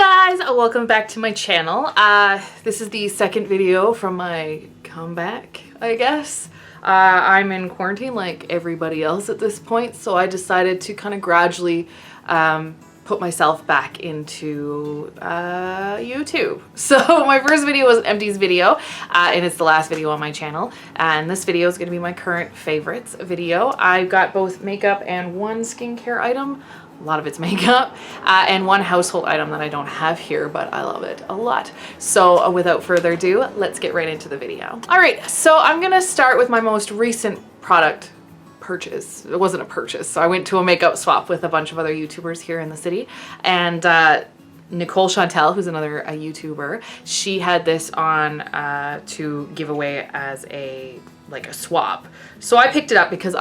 Hi guys, welcome back to my channel. This is the second video from my comeback, I guess. I'm in quarantine like everybody else at this point, so I decided to kind of gradually put myself back into YouTube. So my first video was Empty's video, and it's the last video on my channel, and this video is going to be my current favorites video. I've got both makeup and one skincare item. A lot of it's makeup, and one household item that I don't have here, but I love it a lot. So without further ado, let's get right into the video. All right, so I'm gonna start with my most recent product purchase. It wasn't a purchase, so I went to a makeup swap with a bunch of other YouTubers here in the city, and Nicole Chantel, who's another YouTuber, she had this on to give away as a swap. So I picked it up because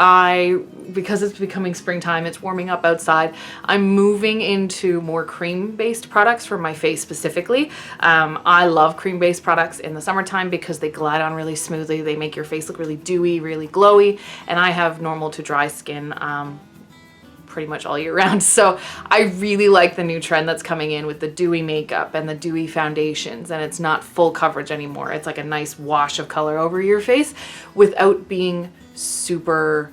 it's becoming springtime, it's warming up outside. I'm moving into more cream-based products for my face specifically. I love cream-based products in the summertime because they glide on really smoothly. They make your face look really dewy, really glowy, and I have normal to dry skin pretty much all year round. So I really like the new trend that's coming in with the dewy makeup and the dewy foundations, and it's not full coverage anymore. It's like a nice wash of color over your face without being super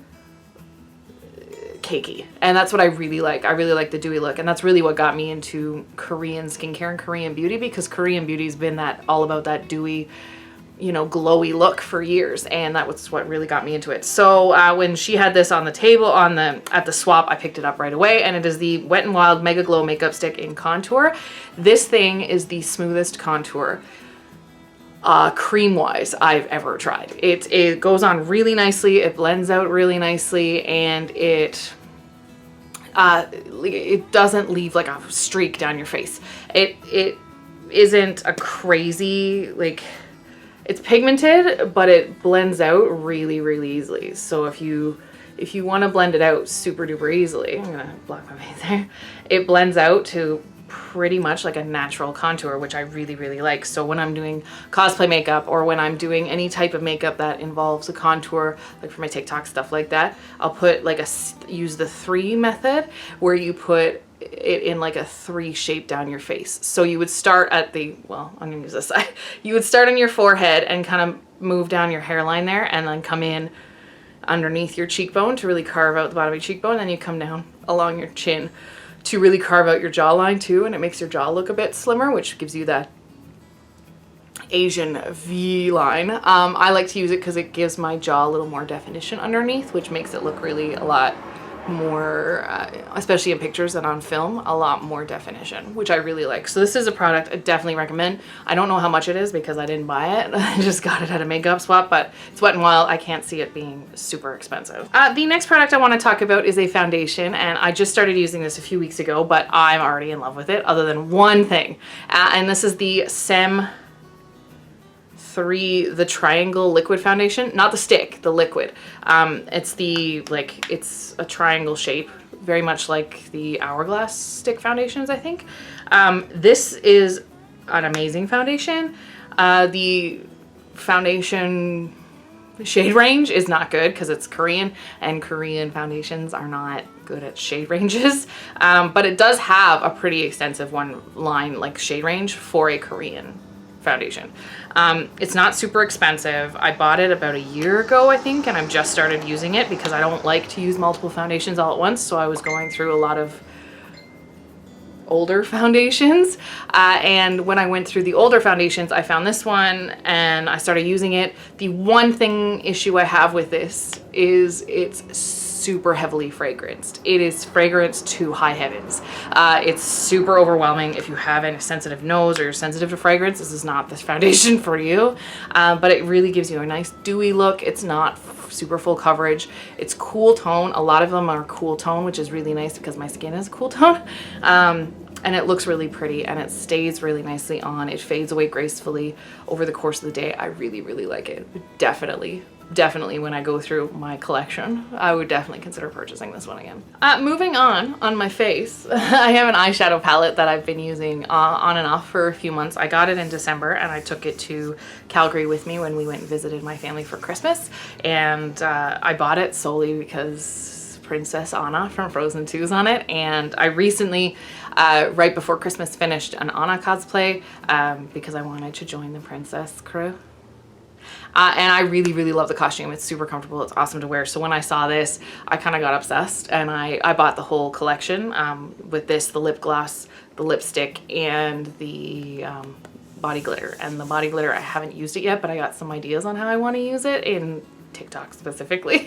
cakey. And that's what I really like. I really like the dewy look, and that's really what got me into Korean skincare and Korean beauty, because Korean beauty's been all about that dewy, you know, glowy look for years, and that was what really got me into it. So when she had this on the table at the swap, I picked it up right away, and it is the Wet n Wild Mega Glow Makeup Stick in Contour. This thing is the smoothest contour cream wise I've ever tried. It goes on really nicely, it blends out really nicely, and it doesn't leave like a streak down your face. It isn't a crazy, like, it's pigmented, but it blends out really, really easily. So if you want to blend it out super duper easily, I'm gonna block my face there, it blends out to pretty much like a natural contour, which I really, really like. So when I'm doing cosplay makeup, or when I'm doing any type of makeup that involves a contour, like for my TikTok, stuff like that, I'll put use the 3 method, where you put it in like a 3 shape down your face. So you would start at I'm gonna use this side. You would start on your forehead and kind of move down your hairline there, and then come in underneath your cheekbone to really carve out the bottom of your cheekbone. Then you come down along your chin to really carve out your jawline too, and it makes your jaw look a bit slimmer, which gives you that Asian V line. I like to use it because it gives my jaw a little more definition underneath, which makes it look really a lot more, especially in pictures and on film, a lot more definition, which I really like. So this is a product I definitely recommend. I don't know how much it is because I didn't buy it. I just got it at a makeup swap, but it's Wet n Wild. I can't see it being super expensive. The next product I want to talk about is a foundation, and I just started using this a few weeks ago, but I'm already in love with it, other than one thing. And this is the the triangle liquid foundation, not the stick, the liquid. It's a triangle shape, very much like the Hourglass stick foundations, I think. This is an amazing foundation. The foundation shade range is not good because it's Korean, and Korean foundations are not good at shade ranges, but it does have a pretty extensive shade range for a Korean foundation. It's not super expensive. I bought it about a year ago, I think, and I've just started using it because I don't like to use multiple foundations all at once, so I was going through a lot of older foundations, and when I went through the older foundations, I found this one and I started using it. The one issue I have with this is it's super heavily fragranced. It is fragranced to high heavens. It's super overwhelming. If you have a sensitive nose or you're sensitive to fragrance, this is not this foundation for you, but it really gives you a nice dewy look. It's not super full coverage. It's cool tone. A lot of them are cool tone, which is really nice because my skin is cool tone. And it looks really pretty, and it stays really nicely on. It fades away gracefully over the course of the day. I really, really like it. Definitely when I go through my collection, I would definitely consider purchasing this one again. Moving on my face, I have an eyeshadow palette that I've been using on and off for a few months. I got it in December, and I took it to Calgary with me when we went and visited my family for Christmas, and I bought it solely because Princess Anna from Frozen 2's on it, and I recently, right before Christmas, finished an Anna cosplay because I wanted to join the princess crew. And I really, really love the costume. It's super comfortable. It's awesome to wear. So when I saw this, I kind of got obsessed, and I bought the whole collection with this, the lip gloss, the lipstick, and the body glitter. And the body glitter, I haven't used it yet, but I got some ideas on how I want to use it in TikTok specifically.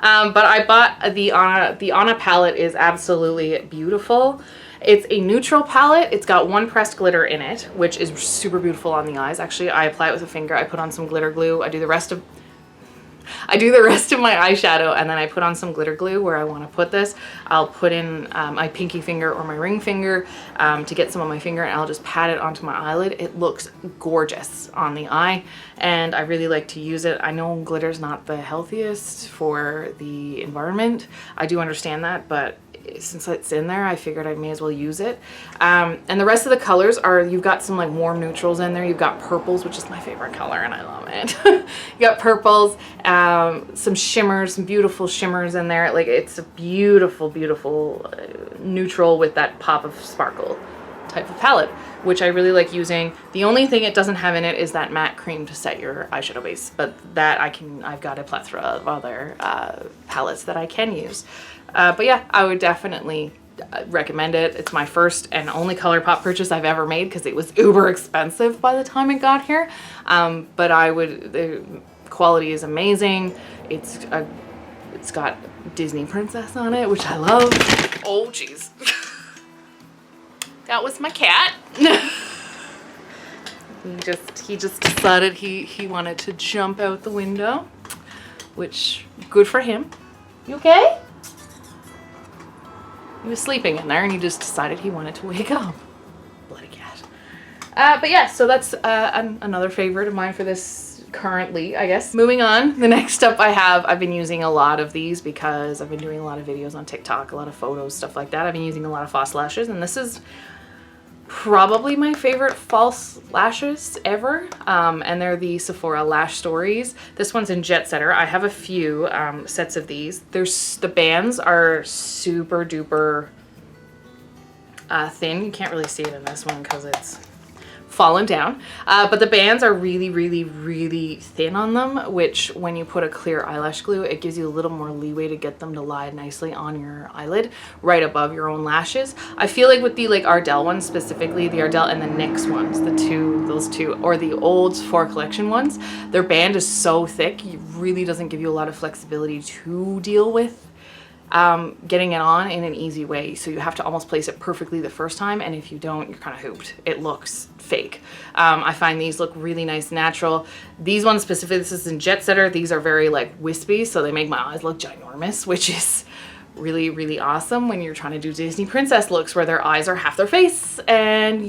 But I bought the Anna. The Anna palette is absolutely beautiful. It's a neutral palette. It's got one pressed glitter in it, which is super beautiful on the eyes. Actually, I apply it with a finger. I put on some glitter glue. I do the rest of my eyeshadow, and then I put on some glitter glue where I want to put this. I'll put in my pinky finger or my ring finger to get some on my finger, and I'll just pat it onto my eyelid. It looks gorgeous on the eye, and I really like to use it. I know glitter's not the healthiest for the environment. I do understand that, but since it's in there, I figured I may as well use it. And the rest of the colors are, you've got some like warm neutrals in there. You've got purples, which is my favorite color, and I love it. You got purples, some shimmers, some beautiful shimmers in there. Like, it's a beautiful, beautiful neutral with that pop of sparkle type of palette, which I really like using. The only thing it doesn't have in it is that matte cream to set your eyeshadow base, but that I've got a plethora of other palettes that I can use. But yeah, I would definitely recommend it. It's my first and only ColourPop purchase I've ever made because it was uber expensive by the time it got here. But the quality is amazing. It's got Disney Princess on it, which I love. Oh, jeez. That was my cat. He just decided he wanted to jump out the window, which, good for him. You okay? He was sleeping in there and he just decided he wanted to wake up. Bloody cat. But yeah, so that's another favorite of mine for this currently, I guess. Moving on, the next up I've been using a lot of these because I've been doing a lot of videos on TikTok, a lot of photos, stuff like that. I've been using a lot of false lashes, and this is probably my favorite false lashes ever, and they're the Sephora Lash Stories. This one's in Jet Setter. I have a few sets of these. The bands are super duper thin. You can't really see it in this one because it's fallen down, but the bands are really, really, really thin on them, which when you put a clear eyelash glue, it gives you a little more leeway to get them to lie nicely on your eyelid right above your own lashes. I feel like with the Ardell ones, specifically the Ardell and the NYX ones, those two, or the old Sephora collection ones, their band is so thick, it really doesn't give you a lot of flexibility to deal with getting it on in an easy way. So you have to almost place it perfectly the first time, and if you don't, you're kind of hooped. It looks fake. I find these look really nice natural. These ones specifically, this is in Jet Setter, these are very like wispy, so they make my eyes look ginormous, which is really, really awesome when you're trying to do Disney princess looks where their eyes are half their face and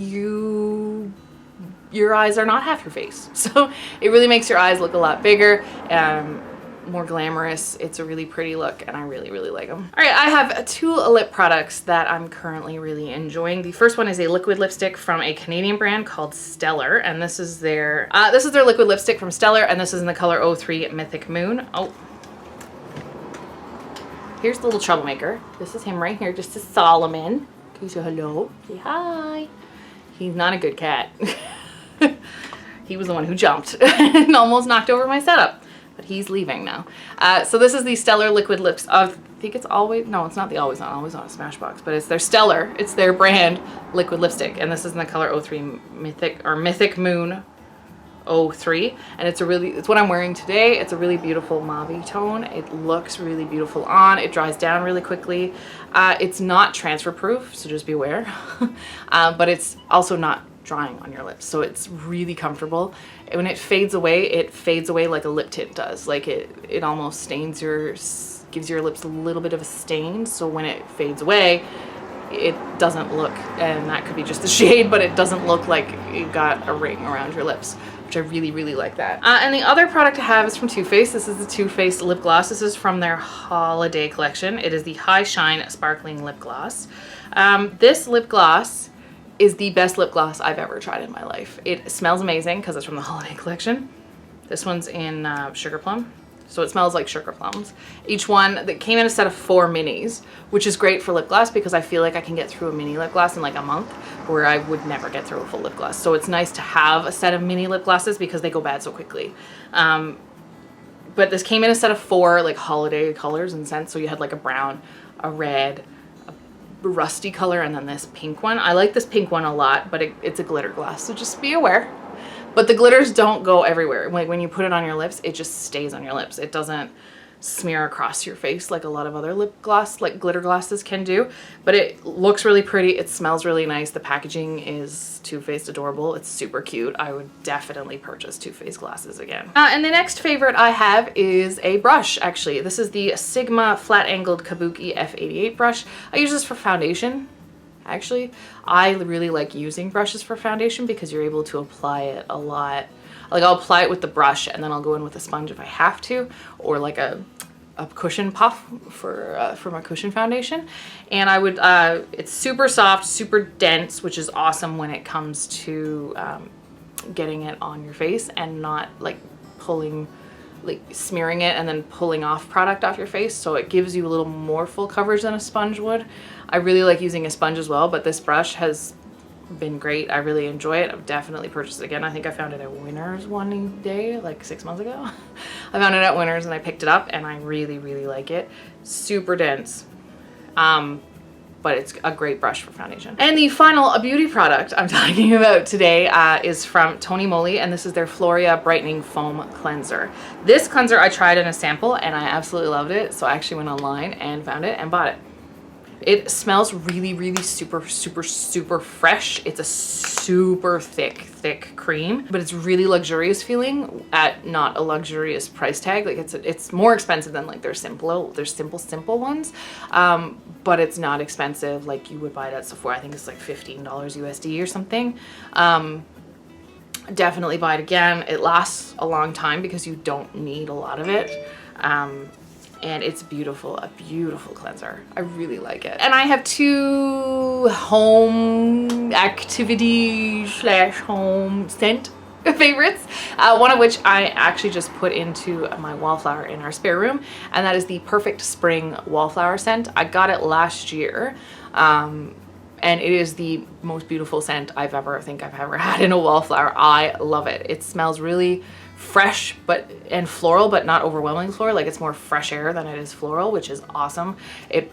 your eyes are not half your face. So it really makes your eyes look a lot bigger, more glamorous. It's a really pretty look, and I really, really like them. All right, I have two lip products that I'm currently really enjoying. The first one is a liquid lipstick from a Canadian brand called Stellar, and this is their liquid lipstick from Stellar, and this is in the color 03 Mythic Moon. Oh, here's the little troublemaker. This is him right here. This is Solomon. Can you say hello? Say hi. He's not a good cat. He was the one who jumped and almost knocked over my setup. But he's leaving now. So this is the Stellar Liquid Lips of, I think it's Always, no, it's not the Always On Smashbox, but it's their Stellar, it's their brand liquid lipstick. And this is in the color 03 Mythic Moon 03. And it's what I'm wearing today. It's a really beautiful mauve tone. It looks really beautiful on. It dries down really quickly. It's not transfer proof, so just beware. But it's also not drying on your lips, so it's really comfortable. When it fades away like a lip tint does. Like it almost gives your lips a little bit of a stain, so when it fades away, it doesn't look, and that could be just the shade, but it doesn't look like you got a ring around your lips, which I really, really like that. And the other product I have is from Too Faced. This is the Too Faced lip gloss. This is from their holiday collection. It is the High Shine Sparkling Lip Gloss. This lip gloss is the best lip gloss I've ever tried in my life. It smells amazing because it's from the holiday collection. This one's in Sugar Plum. So it smells like sugar plums. Each one that came in a set of 4 minis, which is great for lip gloss because I feel like I can get through a mini lip gloss in like a month where I would never get through a full lip gloss. So it's nice to have a set of mini lip glosses because they go bad so quickly. But this came in a set of 4 like holiday colors and scents. So you had like a brown, a red, a rusty color, and then this pink one. I like this pink one a lot, but it's a glitter gloss, so just be aware. But the glitters don't go everywhere. Like when you put it on your lips, it just stays on your lips. It doesn't smear across your face like a lot of other lip gloss, like glitter glosses can do. But it looks really pretty. It smells really nice. The packaging is Too Faced adorable. It's super cute. I would definitely purchase Too Faced glasses again. And the next favorite I have is a brush, actually. This is the Sigma Flat Angled Kabuki F88 brush. I use this for foundation. Actually, I really like using brushes for foundation because you're able to apply it a lot. Like I'll apply it with the brush and then I'll go in with a sponge if I have to, or like a cushion puff for my cushion foundation. And I would, it's super soft, super dense, which is awesome when it comes to getting it on your face and not like smearing it and then pulling off product off your face. So it gives you a little more full coverage than a sponge would. I really like using a sponge as well, but this brush has been great. I really enjoy it. I've definitely purchased it again. I think I found it at Winners one day, like 6 months ago. I found it at Winners and I picked it up and I really, really like it. Super dense. But it's a great brush for foundation. And the final beauty product I'm talking about today is from Tony Moly, and this is their Floria Brightening Foam Cleanser. This cleanser I tried in a sample and I absolutely loved it, so I actually went online and found it and bought it. It smells really, really super, super, super fresh. It's a super thick cream, but it's really luxurious feeling at not a luxurious price tag. Like it's more expensive than like their simple ones, but it's not expensive like you would buy it at Sephora. I think it's like $15 USD or something. Definitely buy it again. It lasts a long time because you don't need a lot of it. And it's beautiful, a beautiful cleanser. I really like it. And I have 2 home activity / home scent favorites. One of which I actually just put into my wallflower in our spare room, and that is the Perfect Spring Wallflower scent. I got it last year. And it is the most beautiful scent I've ever had in a wallflower. I love it. It smells really fresh and floral, but not overwhelming floral. Like it's more fresh air than it is floral, which is awesome. It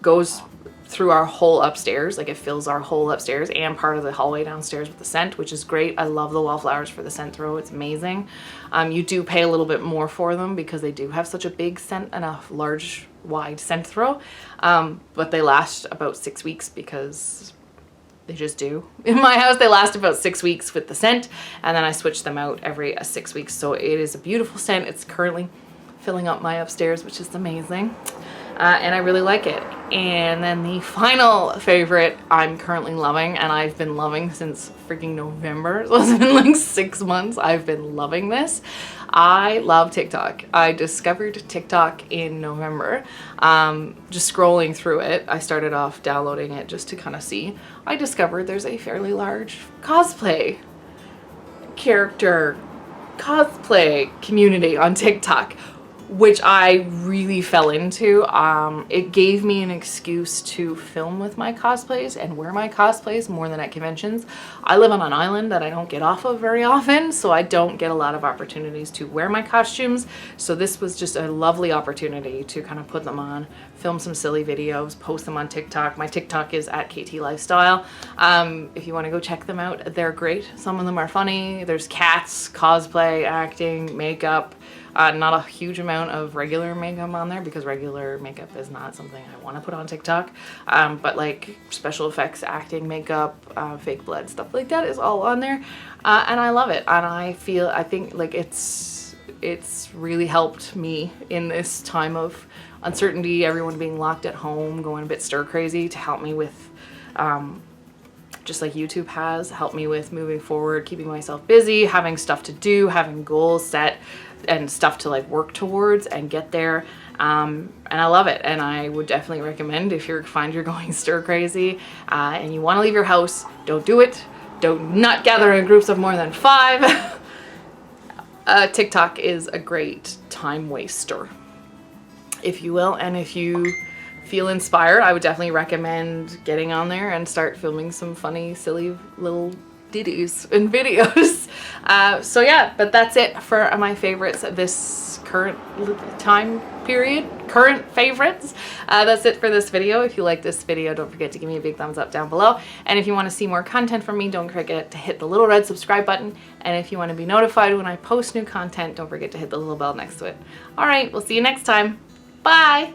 goes through our whole upstairs, like it fills our whole upstairs and part of the hallway downstairs with the scent, which is great. I love the wallflowers for the scent throw. It's amazing. You do pay a little bit more for them because they do have such a big scent and a large wide scent throw, but they last about 6 weeks because they just do. In my house they last about 6 weeks with the scent, and then I switch them out every 6 weeks. So it is a beautiful scent. It's currently filling up my upstairs, which is amazing, and I really like it. And then the final favorite I'm currently loving, and I've been loving since freaking November, so it's been like 6 months I've been loving this. I love TikTok. I discovered TikTok in November, just scrolling through it. I started off downloading it just to kind of see. I discovered there's a fairly large cosplay community on TikTok, which I really fell into. It gave me an excuse to film with my cosplays and wear my cosplays more than at conventions. I live on an island that I don't get off of very often, so I don't get a lot of opportunities to wear my costumes. So this was just a lovely opportunity to kind of put them on, film some silly videos, post them on TikTok. My TikTok is at KT Lifestyle. If you want to go check them out, they're great. Some of them are funny. There's cats, cosplay, acting, makeup. Not a huge amount of regular makeup on there because regular makeup is not something I want to put on TikTok. But like special effects, acting, makeup, fake blood, stuff like that is all on there. And I love it. And I think like it's really helped me in this time of uncertainty, everyone being locked at home, going a bit stir crazy, to help me with, just like YouTube has helped me with moving forward, keeping myself busy, having stuff to do, having goals set and stuff to like work towards and get there. And I love it, and I would definitely recommend if you find you're going stir crazy and you want to leave your house, don't do it. Don't not gather in groups of more than 5. TikTok is a great time waster, if you will. And if you feel inspired, I would definitely recommend getting on there and start filming some funny, silly little ditties and videos. So yeah, but that's it for my favorites this current time period, current favorites. That's it for this video. If you like this video, don't forget to give me a big thumbs up down below. And if you want to see more content from me, don't forget to hit the little red subscribe button. And if you want to be notified when I post new content, don't forget to hit the little bell next to it. All right, we'll see you next time. Bye.